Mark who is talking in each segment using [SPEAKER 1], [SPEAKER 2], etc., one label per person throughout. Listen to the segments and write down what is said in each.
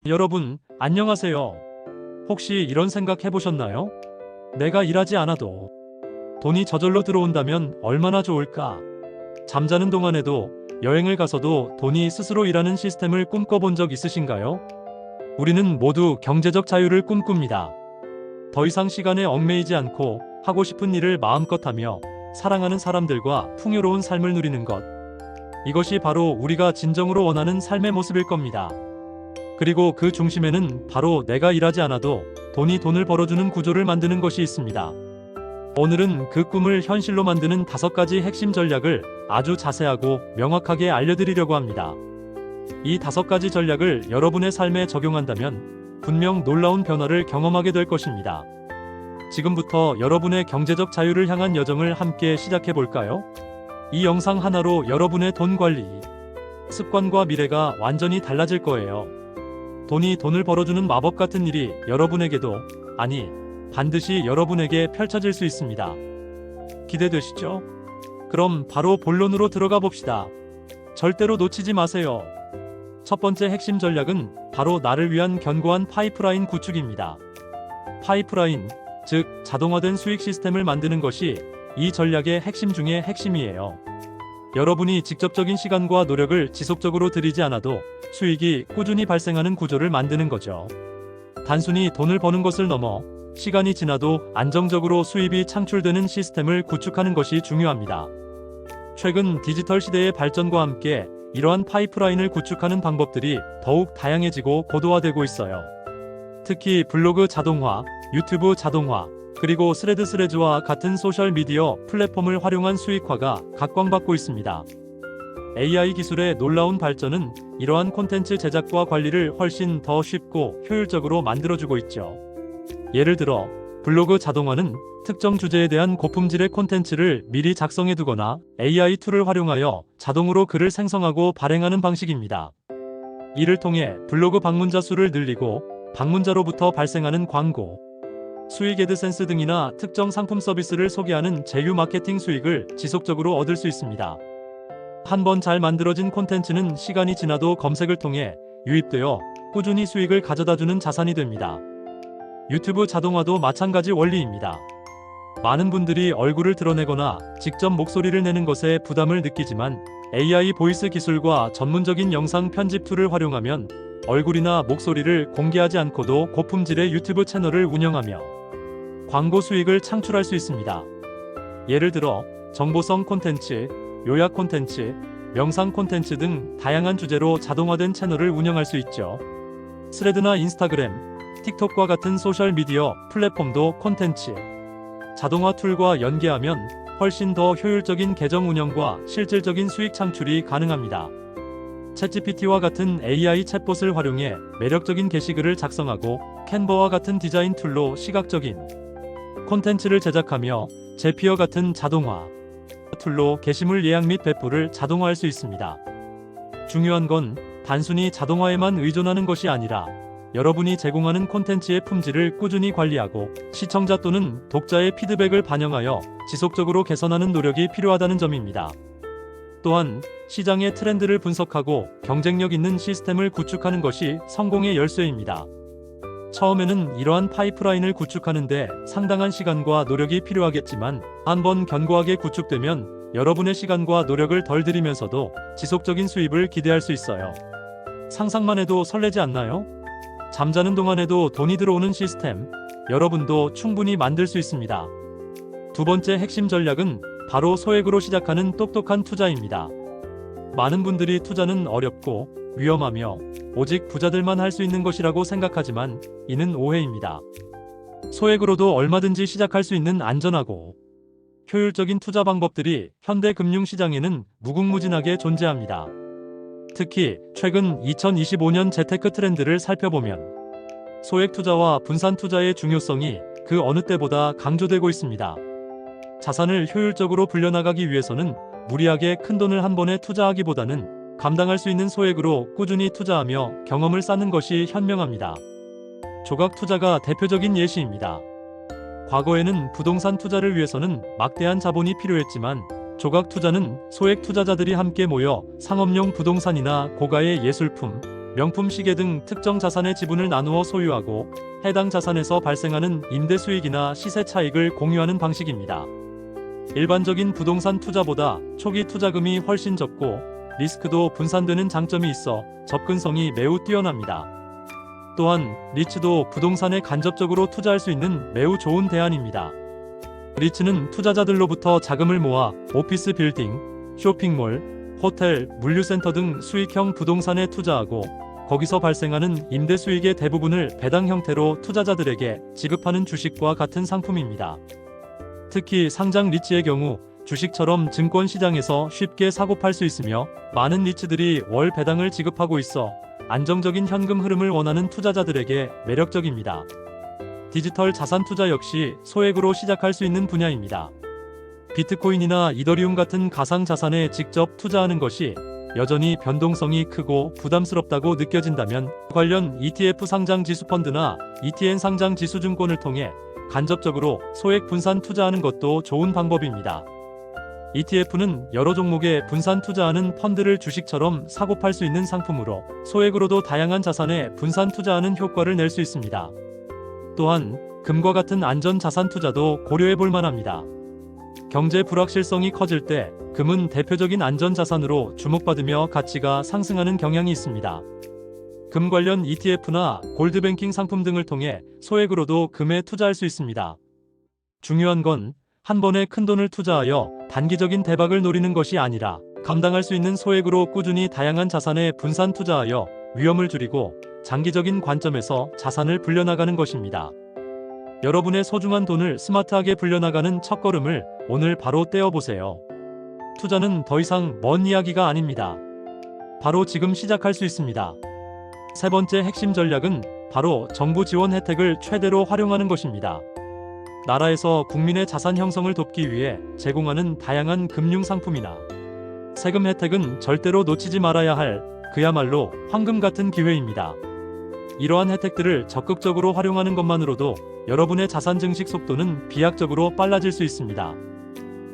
[SPEAKER 1] 여러분, 안녕하세요. 혹시 이런 생각 해보셨나요? 내가 일하지 않아도 돈이 저절로 들어온다면 얼마나 좋을까? 잠자는 동안에도 여행을 가서도 돈이 스스로 일하는 시스템을 꿈꿔본 적 있으신가요? 우리는 모두 경제적 자유를 꿈꿉니다. 더 이상 시간에 얽매이지 않고 하고 싶은 일을 마음껏 하며 사랑하는 사람들과 풍요로운 삶을 누리는 것. 이것이 바로 우리가 진정으로 원하는 삶의 모습일 겁니다. 그리고 그 중심에는 바로 내가 일하지 않아도 돈이 돈을 벌어주는 구조를 만드는 것이 있습니다. 오늘은 그 꿈을 현실로 만드는 5가지 핵심 전략을 아주 자세하고 명확하게 알려드리려고 합니다. 이 5가지 전략을 여러분의 삶에 적용한다면 분명 놀라운 변화를 경험하게 될 것입니다. 지금부터 여러분의 경제적 자유를 향한 여정을 함께 시작해 볼까요? 이 영상 하나로 여러분의 돈 관리 습관과 미래가 완전히 달라질 거예요. 돈이 돈을 벌어주는 마법 같은 일이 여러분에게도, 아니, 반드시 여러분에게 펼쳐질 수 있습니다. 기대되시죠? 그럼 바로 본론으로 들어가 봅시다. 절대로 놓치지 마세요. 첫 번째 핵심 전략은 바로 나를 위한 견고한 파이프라인 구축입니다. 파이프라인, 즉 자동화된 수익 시스템을 만드는 것이 이 전략의 핵심 중의 핵심이에요. 여러분이 직접적인 시간과 노력을 지속적으로 들이지 않아도 수익이 꾸준히 발생하는 구조를 만드는 거죠. 단순히 돈을 버는 것을 넘어 시간이 지나도 안정적으로 수입이 창출되는 시스템을 구축하는 것이 중요합니다. 최근 디지털 시대의 발전과 함께 이러한 파이프라인을 구축하는 방법들이 더욱 다양해지고 고도화되고 있어요. 특히 블로그 자동화, 유튜브 자동화, 그리고 스레드와 같은 소셜미디어 플랫폼을 활용한 수익화가 각광받고 있습니다. AI 기술의 놀라운 발전은 이러한 콘텐츠 제작과 관리를 훨씬 더 쉽고 효율적으로 만들어주고 있죠. 예를 들어 블로그 자동화는 특정 주제에 대한 고품질의 콘텐츠를 미리 작성해두거나 AI 툴을 활용하여 자동으로 글을 생성하고 발행하는 방식입니다. 이를 통해 블로그 방문자 수를 늘리고 방문자로부터 발생하는 광고, 수익 애드센스 등이나 특정 상품 서비스를 소개하는 제휴 마케팅 수익을 지속적으로 얻을 수 있습니다. 한번 잘 만들어진 콘텐츠는 시간이 지나도 검색을 통해 유입되어 꾸준히 수익을 가져다주는 자산이 됩니다. 유튜브 자동화도 마찬가지 원리입니다. 많은 분들이 얼굴을 드러내거나 직접 목소리를 내는 것에 부담을 느끼지만 AI 보이스 기술과 전문적인 영상 편집 툴을 활용하면 얼굴이나 목소리를 공개하지 않고도 고품질의 유튜브 채널을 운영하며 광고 수익을 창출할 수 있습니다. 예를 들어 정보성 콘텐츠, 요약 콘텐츠, 명상 콘텐츠 등 다양한 주제로 자동화된 채널을 운영할 수 있죠. 스레드나 인스타그램, 틱톡과 같은 소셜미디어 플랫폼도 콘텐츠, 자동화 툴과 연계하면 훨씬 더 효율적인 계정 운영과 실질적인 수익 창출이 가능합니다. 챗GPT와 같은 AI 챗봇을 활용해 매력적인 게시글을 작성하고 캔버와 같은 디자인 툴로 시각적인 콘텐츠를 제작하며 제피어 같은 자동화 툴로 게시물 예약 및 배포를 자동화할 수 있습니다. 중요한 건 단순히 자동화에만 의존하는 것이 아니라 여러분이 제공하는 콘텐츠의 품질을 꾸준히 관리하고 시청자 또는 독자의 피드백을 반영하여 지속적으로 개선하는 노력이 필요하다는 점입니다. 또한 시장의 트렌드를 분석하고 경쟁력 있는 시스템을 구축하는 것이 성공의 열쇠입니다. 처음에는 이러한 파이프라인을 구축하는데 상당한 시간과 노력이 필요하겠지만 한번 견고하게 구축되면 여러분의 시간과 노력을 덜 들이면서도 지속적인 수입을 기대할 수 있어요. 상상만 해도 설레지 않나요? 잠자는 동안에도 돈이 들어오는 시스템, 여러분도 충분히 만들 수 있습니다. 두 번째 핵심 전략은 바로 소액으로 시작하는 똑똑한 투자입니다. 많은 분들이 투자는 어렵고 위험하며 오직 부자들만 할 수 있는 것이라고 생각하지만 이는 오해입니다. 소액으로도 얼마든지 시작할 수 있는 안전하고 효율적인 투자 방법들이 현대 금융시장에는 무궁무진하게 존재합니다. 특히 최근 2025년 재테크 트렌드를 살펴보면 소액 투자와 분산 투자의 중요성이 그 어느 때보다 강조되고 있습니다. 자산을 효율적으로 불려나가기 위해서는 무리하게 큰 돈을 한 번에 투자하기보다는 감당할 수 있는 소액으로 꾸준히 투자하며 경험을 쌓는 것이 현명합니다. 조각 투자가 대표적인 예시입니다. 과거에는 부동산 투자를 위해서는 막대한 자본이 필요했지만 조각 투자는 소액 투자자들이 함께 모여 상업용 부동산이나 고가의 예술품, 명품 시계 등 특정 자산의 지분을 나누어 소유하고 해당 자산에서 발생하는 임대 수익이나 시세 차익을 공유하는 방식입니다. 일반적인 부동산 투자보다 초기 투자금이 훨씬 적고 리스크도 분산되는 장점이 있어 접근성이 매우 뛰어납니다. 또한 리츠도 부동산에 간접적으로 투자할 수 있는 매우 좋은 대안입니다. 리츠는 투자자들로부터 자금을 모아 오피스 빌딩, 쇼핑몰, 호텔, 물류센터 등 수익형 부동산에 투자하고 거기서 발생하는 임대 수익의 대부분을 배당 형태로 투자자들에게 지급하는 주식과 같은 상품입니다. 특히 상장 리츠의 경우 주식처럼 증권 시장에서 쉽게 사고 팔 수 있으며 많은 리츠들이 월 배당을 지급하고 있어 안정적인 현금 흐름을 원하는 투자자들에게 매력적입니다. 디지털 자산 투자 역시 소액으로 시작할 수 있는 분야입니다. 비트코인이나 이더리움 같은 가상 자산에 직접 투자하는 것이 여전히 변동성이 크고 부담스럽다고 느껴진다면 관련 ETF 상장 지수 펀드나 ETN 상장 지수 증권을 통해 간접적으로 소액 분산 투자하는 것도 좋은 방법입니다. ETF는 여러 종목에 분산 투자하는 펀드를 주식처럼 사고 팔 수 있는 상품으로 소액으로도 다양한 자산에 분산 투자하는 효과를 낼 수 있습니다. 또한 금과 같은 안전 자산 투자도 고려해 볼 만합니다. 경제 불확실성이 커질 때 금은 대표적인 안전 자산으로 주목받으며 가치가 상승하는 경향이 있습니다. 금 관련 ETF나 골드뱅킹 상품 등을 통해 소액으로도 금에 투자할 수 있습니다. 중요한 건 한 번에 큰 돈을 투자하여 단기적인 대박을 노리는 것이 아니라 감당할 수 있는 소액으로 꾸준히 다양한 자산에 분산 투자하여 위험을 줄이고 장기적인 관점에서 자산을 불려나가는 것입니다. 여러분의 소중한 돈을 스마트하게 불려나가는 첫걸음을 오늘 바로 떼어보세요. 투자는 더 이상 먼 이야기가 아닙니다. 바로 지금 시작할 수 있습니다. 세 번째 핵심 전략은 바로 정부 지원 혜택을 최대로 활용하는 것입니다. 나라에서 국민의 자산 형성을 돕기 위해 제공하는 다양한 금융 상품이나 세금 혜택은 절대로 놓치지 말아야 할 그야말로 황금 같은 기회입니다. 이러한 혜택들을 적극적으로 활용하는 것만으로도 여러분의 자산 증식 속도는 비약적으로 빨라질 수 있습니다.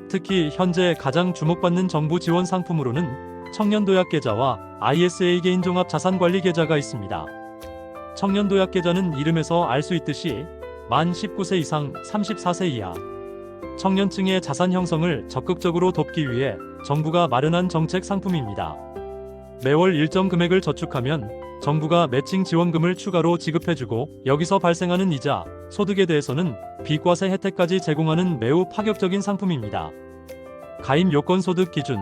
[SPEAKER 1] 특히 현재 가장 주목받는 정부 지원 상품으로는 청년도약 계좌와 ISA 개인 종합 자산 관리 계좌가 있습니다. 청년도약 계좌는 이름에서 알 수 있듯이 만 19세 이상 34세 이하 청년층의 자산 형성을 적극적으로 돕기 위해 정부가 마련한 정책 상품입니다. 매월 일정 금액을 저축하면 정부가 매칭 지원금을 추가로 지급해주고 여기서 발생하는 이자, 소득에 대해서는 비과세 혜택까지 제공하는 매우 파격적인 상품입니다. 가입 요건, 소득 기준,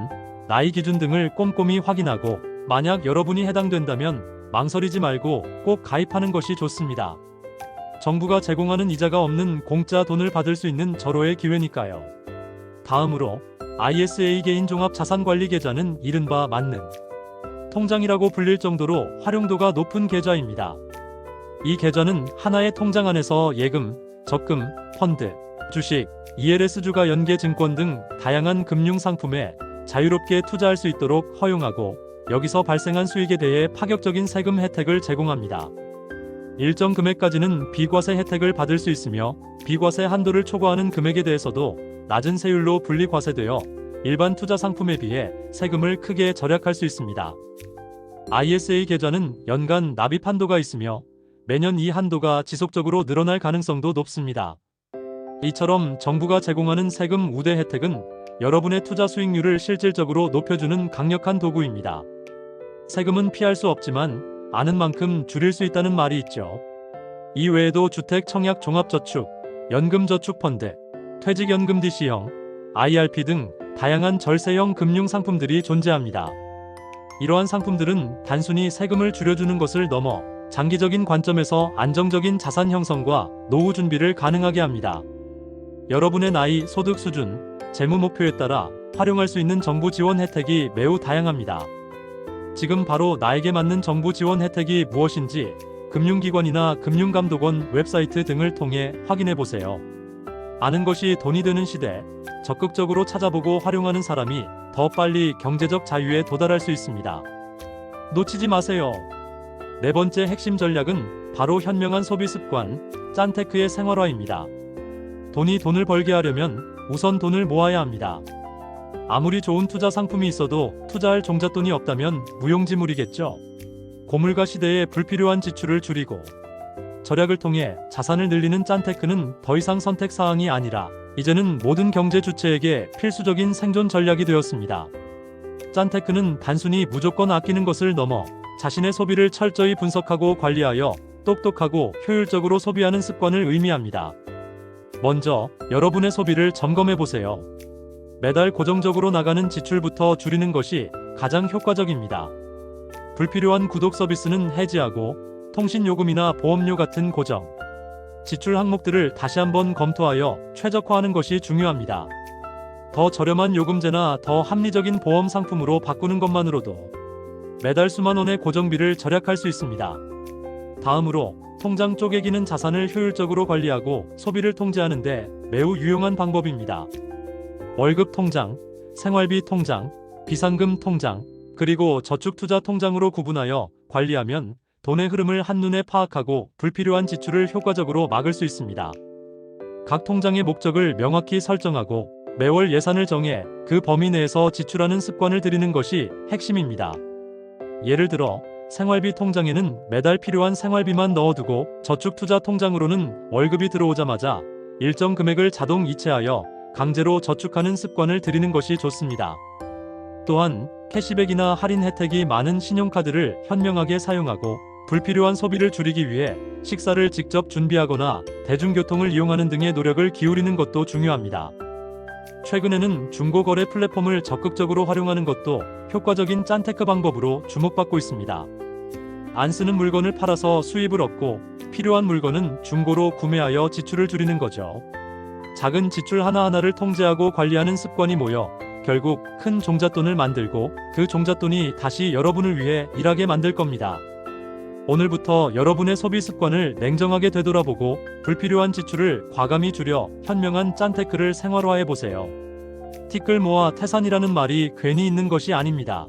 [SPEAKER 1] 나이 기준 등을 꼼꼼히 확인하고 만약 여러분이 해당된다면 망설이지 말고 꼭 가입하는 것이 좋습니다. 정부가 제공하는 이자가 없는 공짜 돈을 받을 수 있는 절호의 기회니까요. 다음으로 ISA 개인 종합 자산 관리 계좌는 이른바 만능 통장이라고 불릴 정도로 활용도가 높은 계좌입니다. 이 계좌는 하나의 통장 안에서 예금, 적금, 펀드, 주식, ELS주가 연계 증권 등 다양한 금융 상품에 자유롭게 투자할 수 있도록 허용하고 여기서 발생한 수익에 대해 파격적인 세금 혜택을 제공합니다. 일정 금액까지는 비과세 혜택을 받을 수 있으며 비과세 한도를 초과하는 금액에 대해서도 낮은 세율로 분리과세되어 일반 투자 상품에 비해 세금을 크게 절약할 수 있습니다. ISA 계좌는 연간 납입 한도가 있으며 매년 이 한도가 지속적으로 늘어날 가능성도 높습니다. 이처럼 정부가 제공하는 세금 우대 혜택은 여러분의 투자 수익률을 실질적으로 높여주는 강력한 도구입니다. 세금은 피할 수 없지만 아는 만큼 줄일 수 있다는 말이 있죠. 이 외에도 주택 청약 종합저축, 연금저축펀드, 퇴직연금 DC형, IRP 등 다양한 절세형 금융 상품들이 존재합니다. 이러한 상품들은 단순히 세금을 줄여주는 것을 넘어 장기적인 관점에서 안정적인 자산 형성과 노후 준비를 가능하게 합니다. 여러분의 나이, 소득 수준, 재무 목표에 따라 활용할 수 있는 정부 지원 혜택이 매우 다양합니다. 지금 바로 나에게 맞는 정부 지원 혜택이 무엇인지 금융기관이나 금융감독원 웹사이트 등을 통해 확인해 보세요. 아는 것이 돈이 되는 시대, 적극적으로 찾아보고 활용하는 사람이 더 빨리 경제적 자유에 도달할 수 있습니다. 놓치지 마세요. 네 번째 핵심 전략은 바로 현명한 소비 습관, 짠테크의 생활화입니다. 돈을 벌게 하려면 우선 돈을 모아야 합니다. 아무리 좋은 투자 상품이 있어도 투자할 종잣돈이 없다면 무용지물이겠죠. 고물가 시대에 불필요한 지출을 줄이고 절약을 통해 자산을 늘리는 짠테크는 더 이상 선택 사항이 아니라 이제는 모든 경제 주체에게 필수적인 생존 전략이 되었습니다. 짠테크는 단순히 무조건 아끼는 것을 넘어 자신의 소비를 철저히 분석하고 관리하여 똑똑하고 효율적으로 소비하는 습관을 의미합니다. 먼저 여러분의 소비를 점검해 보세요. 매달 고정적으로 나가는 지출부터 줄이는 것이 가장 효과적입니다. 불필요한 구독 서비스는 해지하고 통신 요금이나 보험료 같은 고정 지출 항목들을 다시 한번 검토하여 최적화하는 것이 중요합니다. 더 저렴한 요금제나 더 합리적인 보험 상품으로 바꾸는 것만으로도 매달 수만 원의 고정비를 절약할 수 있습니다. 다음으로 통장 쪼개기는 자산을 효율적으로 관리하고 소비를 통제하는 데 매우 유용한 방법입니다. 월급 통장, 생활비 통장, 비상금 통장, 그리고 저축투자 통장으로 구분하여 관리하면 돈의 흐름을 한눈에 파악하고 불필요한 지출을 효과적으로 막을 수 있습니다. 각 통장의 목적을 명확히 설정하고 매월 예산을 정해 그 범위 내에서 지출하는 습관을 들이는 것이 핵심입니다. 예를 들어 생활비 통장에는 매달 필요한 생활비만 넣어두고 저축투자 통장으로는 월급이 들어오자마자 일정 금액을 자동 이체하여 강제로 저축하는 습관을 들이는 것이 좋습니다. 또한 캐시백이나 할인 혜택이 많은 신용카드를 현명하게 사용하고 불필요한 소비를 줄이기 위해 식사를 직접 준비하거나 대중교통을 이용하는 등의 노력을 기울이는 것도 중요합니다. 최근에는 중고거래 플랫폼을 적극적으로 활용하는 것도 효과적인 짠테크 방법으로 주목받고 있습니다. 안 쓰는 물건을 팔아서 수입을 얻고 필요한 물건은 중고로 구매하여 지출을 줄이는 거죠. 작은 지출 하나하나를 통제하고 관리하는 습관이 모여 결국 큰 종잣돈을 만들고 그 종잣돈이 다시 여러분을 위해 일하게 만들 겁니다. 오늘부터 여러분의 소비 습관을 냉정하게 되돌아보고 불필요한 지출을 과감히 줄여 현명한 짠테크를 생활화해 보세요. 티끌 모아 태산이라는 말이 괜히 있는 것이 아닙니다.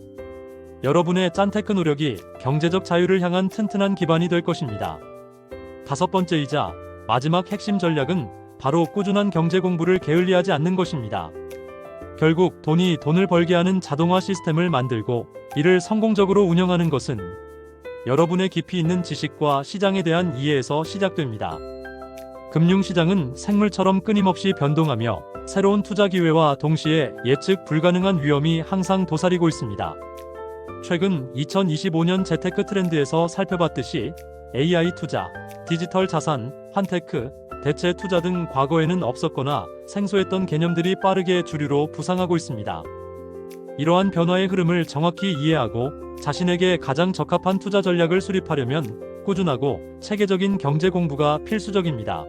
[SPEAKER 1] 여러분의 짠테크 노력이 경제적 자유를 향한 튼튼한 기반이 될 것입니다. 다섯 번째이자 마지막 핵심 전략은 바로 꾸준한 경제 공부를 게을리하지 않는 것입니다. 결국 돈이 돈을 벌게 하는 자동화 시스템을 만들고 이를 성공적으로 운영하는 것은 여러분의 깊이 있는 지식과 시장에 대한 이해에서 시작됩니다. 금융시장은 생물처럼 끊임없이 변동하며 새로운 투자 기회와 동시에 예측 불가능한 위험이 항상 도사리고 있습니다. 최근 2025년 재테크 트렌드에서 살펴봤듯이 AI 투자, 디지털 자산, 환테크, 대체 투자 등 과거에는 없었거나 생소했던 개념들이 빠르게 주류로 부상하고 있습니다. 이러한 변화의 흐름을 정확히 이해하고 자신에게 가장 적합한 투자 전략을 수립하려면 꾸준하고 체계적인 경제 공부가 필수적입니다.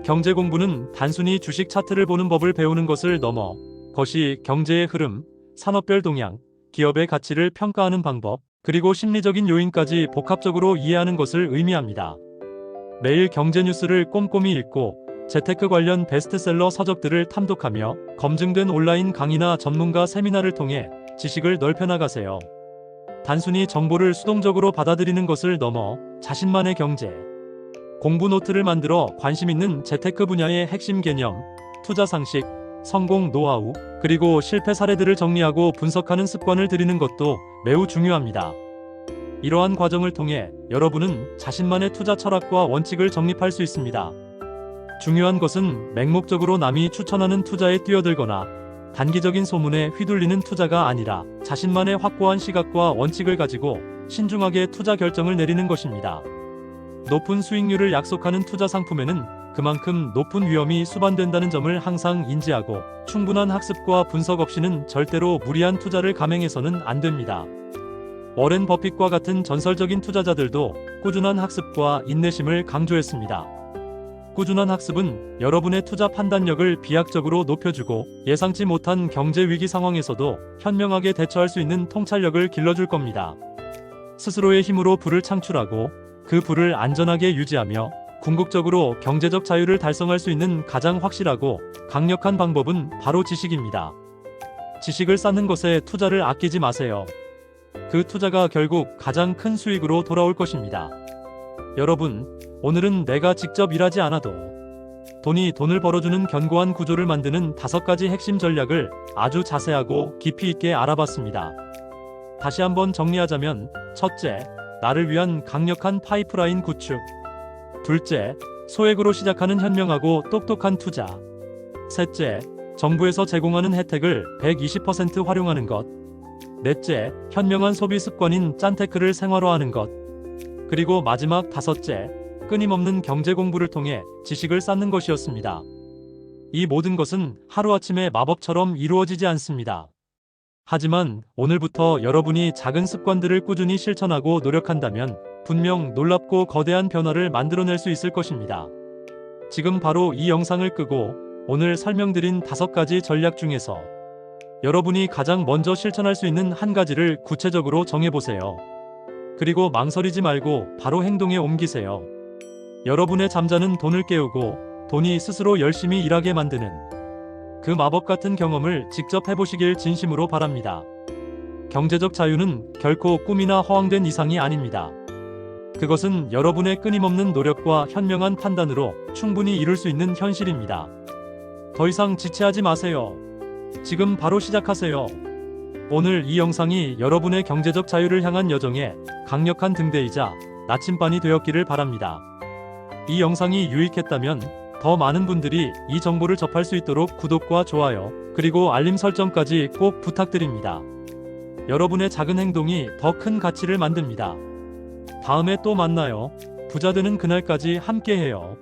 [SPEAKER 1] 경제 공부는 단순히 주식 차트를 보는 법을 배우는 것을 넘어 거시 경제의 흐름, 산업별 동향, 기업의 가치를 평가하는 방법, 그리고 심리적인 요인까지 복합적으로 이해하는 것을 의미합니다. 매일 경제 뉴스를 꼼꼼히 읽고 재테크 관련 베스트셀러 서적들을 탐독하며 검증된 온라인 강의나 전문가 세미나를 통해 지식을 넓혀나가세요. 단순히 정보를 수동적으로 받아들이는 것을 넘어 자신만의 경제 공부 노트를 만들어 관심 있는 재테크 분야의 핵심 개념, 투자 상식, 성공 노하우, 그리고 실패 사례들을 정리하고 분석하는 습관을 들이는 것도 매우 중요합니다. 이러한 과정을 통해 여러분은 자신만의 투자 철학과 원칙을 정립할 수 있습니다. 중요한 것은 맹목적으로 남이 추천하는 투자에 뛰어들거나 단기적인 소문에 휘둘리는 투자가 아니라 자신만의 확고한 시각과 원칙을 가지고 신중하게 투자 결정을 내리는 것입니다. 높은 수익률을 약속하는 투자 상품에는 그만큼 높은 위험이 수반된다는 점을 항상 인지하고 충분한 학습과 분석 없이는 절대로 무리한 투자를 감행해서는 안 됩니다. 워렌 버핏과 같은 전설적인 투자자들도 꾸준한 학습과 인내심을 강조했습니다. 꾸준한 학습은 여러분의 투자 판단력을 비약적으로 높여주고 예상치 못한 경제 위기 상황에서도 현명하게 대처할 수 있는 통찰력을 길러줄 겁니다. 스스로의 힘으로 부를 창출하고 그 부를 안전하게 유지하며 궁극적으로 경제적 자유를 달성할 수 있는 가장 확실하고 강력한 방법은 바로 지식입니다. 지식을 쌓는 것에 투자를 아끼지 마세요. 그 투자가 결국 가장 큰 수익으로 돌아올 것입니다. 여러분, 오늘은 내가 직접 일하지 않아도 돈이 돈을 벌어주는 견고한 구조를 만드는 5가지 핵심 전략을 아주 자세하고 깊이 있게 알아봤습니다. 다시 한번 정리하자면, 첫째, 나를 위한 강력한 파이프라인 구축. 둘째, 소액으로 시작하는 현명하고 똑똑한 투자. 셋째, 정부에서 제공하는 혜택을 120% 활용하는 것. 넷째, 현명한 소비 습관인 짠테크를 생활화하는 것. 그리고 마지막 다섯째, 끊임없는 경제 공부를 통해 지식을 쌓는 것이었습니다. 이 모든 것은 하루아침에 마법처럼 이루어지지 않습니다. 하지만 오늘부터 여러분이 작은 습관들을 꾸준히 실천하고 노력한다면 분명 놀랍고 거대한 변화를 만들어낼 수 있을 것입니다. 지금 바로 이 영상을 끄고 오늘 설명드린 5가지 전략 중에서 여러분이 가장 먼저 실천할 수 있는 한 가지를 구체적으로 정해보세요. 그리고 망설이지 말고 바로 행동에 옮기세요. 여러분의 잠자는 돈을 깨우고 돈이 스스로 열심히 일하게 만드는 그 마법 같은 경험을 직접 해보시길 진심으로 바랍니다. 경제적 자유는 결코 꿈이나 허황된 이상이 아닙니다. 그것은 여러분의 끊임없는 노력과 현명한 판단으로 충분히 이룰 수 있는 현실입니다. 더 이상 지체하지 마세요. 지금 바로 시작하세요. 오늘 이 영상이 여러분의 경제적 자유를 향한 여정에 강력한 등대이자 나침반이 되었기를 바랍니다. 이 영상이 유익했다면 더 많은 분들이 이 정보를 접할 수 있도록 구독과 좋아요, 그리고 알림 설정까지 꼭 부탁드립니다. 여러분의 작은 행동이 더 큰 가치를 만듭니다. 다음에 또 만나요. 부자 되는 그날까지 함께해요.